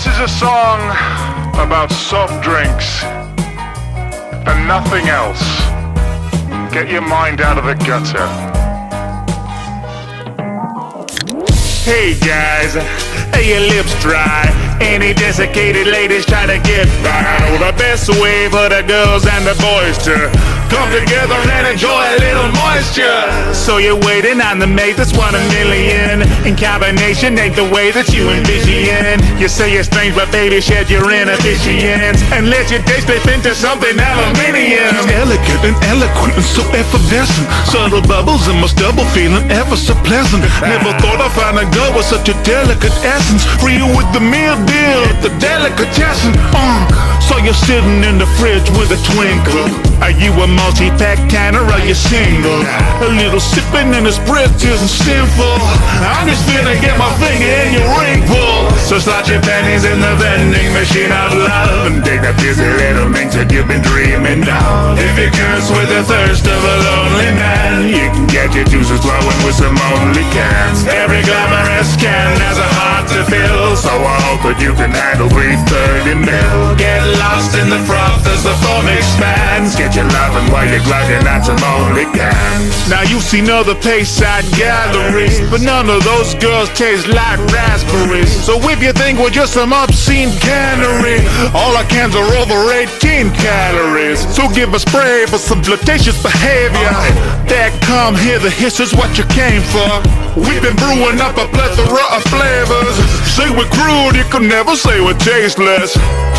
This is a song about soft drinks and nothing else. Get your mind out of the gutter. Hey guys, are your lips dry? Any desiccated ladies try to get by? Oh, the best way for the girls and the boys to come together and enjoy a little moisture. So you're waiting on the mate that's 1 in a million. In combination ain't the way that you envision. You say you're strange, but baby, shed your inhibitions and let your day slip into something aluminium. She's elegant and eloquent and so effervescent. Subtle bubbles in my stubble, feeling ever so pleasant. Never thought I'd find a girl with such a delicate essence. Free you with the meal deal, the delicatessen. So you're sitting in the fridge with a twinkle. Are you a multi-pack can or are you single? A little sipping in the spritz isn't sinful. I'm just finna get my finger in your ring pull. So slot your pennies in the vending machine of love and take that busy little mink that you've been dreaming of. If you curse with the thirst of a lonely man, you can get your juices flowing with some only cans. Every glamorous can has a heart to fill, so I hope that you can handle 330 mil. Get lost in the froth as the foam expands. Get your loving while you're glugging on some only cans. Now you've seen other Payside galleries, but none of those girls taste like raspberries. So if you think we're just some obscene cannery, all our cans are over 18 calories. So give a spray for some flirtatious behavior. That come here, the hiss is what you came for. We've been brewing up a plethora of flavors. Say we're crude, you can never say we're tasteless.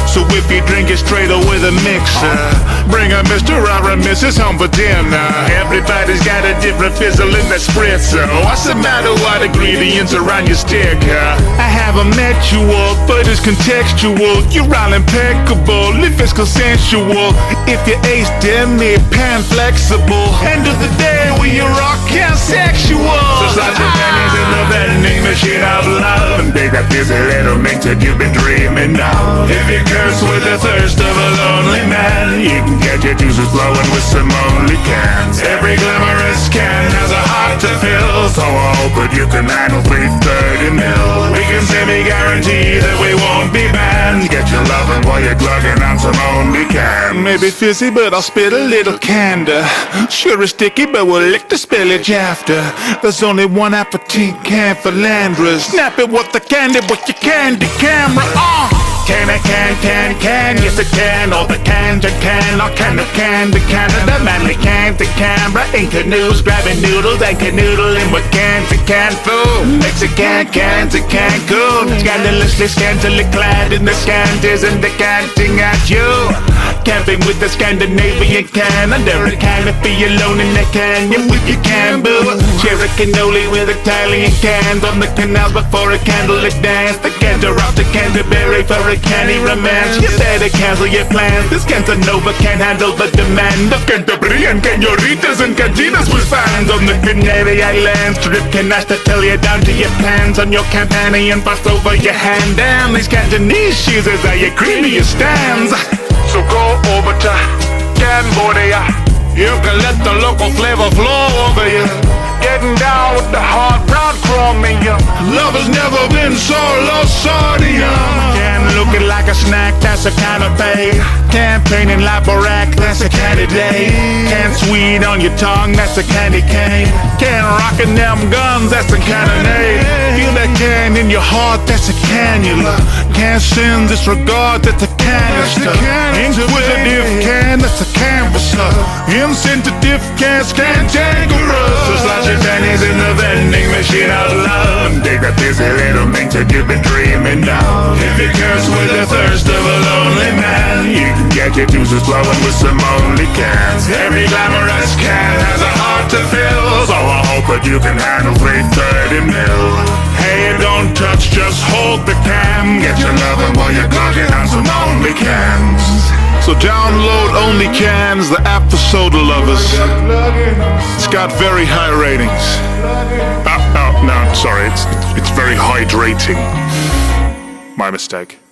So if you drink it straight or with a mixer, bring a Mr. or a Mrs. home for dinner. Everybody's got a different fizzle in that spritzer. What's the matter? What ingredients are on your sticker? I haven't met you all, but it's contextual. You're all impeccable, if it's consensual. If you're ace, then me pan flexible. End of the day, we are rock and sexual. So slot your pennies in the vending machine of love and take that busy little mink that you've been dreaming of. If you curse with the thirst of a lonely man, you can get your juices flowing with some only cans. Every glamorous can has a heart to fill, so I hope that you can handle 330 mil. We can semi-guarantee that we won't be banned. Get your loving while you're glugging on some only cans. Maybe fizzy, but I'll spit a little candor. Sure it's sticky, but we'll lick the spillage after. There's only one aperitif can for Landras. Snap it with the candy with your candy camera. Can, yes it can, all the cans are can, all kind of candy, Canada, manly can to Canberra, in canoes, grabbing noodles and canoodling with cans to can food. Mexican cans to Cancun, scandalously scantily clad in the scanties and decanting at you. Camping with the Scandinavian can, under a canopy alone in the canyon with your can boo. Share a cannoli with Italian cans on the canals before a candlelit dance. The cans are off to Canterbury for a canny romance. You better cancel your plans. This Cantanova can't handle the demand of Cantabrian canoritas and cantinas with fans on the Canary Islands. Strip canasta till you're down to your pants on your campani and pass over your hand. Damn, these Cantonese cheeses are your creamiest stands. So go over to Cambodia. You can let the local flavor flow over you. Getting down with the hard, proud chromium. Love has never been so low sodium. Can looking like a snack, that's a kind of pay. Campaigning like Barack, that's a candidate. Can sweet on your tongue, that's a candy cane. Can rockin' them guns, that's a kind of name. Feel that can in your heart, that's a cannula. Can't sin disregard, that's a canister. Inquisitive can, that's a canvasser. Insensitive can's cantankerous. So slot your pennies in the vending machine of love and take that busy little mink that you've been dreaming of. If you curse with the thirst of a lonely man, you can get your juices flowing with some only cans. Every glamorous can has a heart to fill, so I hope that you can handle 330 mil. Hey, don't touch, just hold the can. Get your loving while you're glugging on some only cans. So download Only Cans, the app for soda lovers. It's got very high ratings. No, sorry, it's very hydrating. My mistake.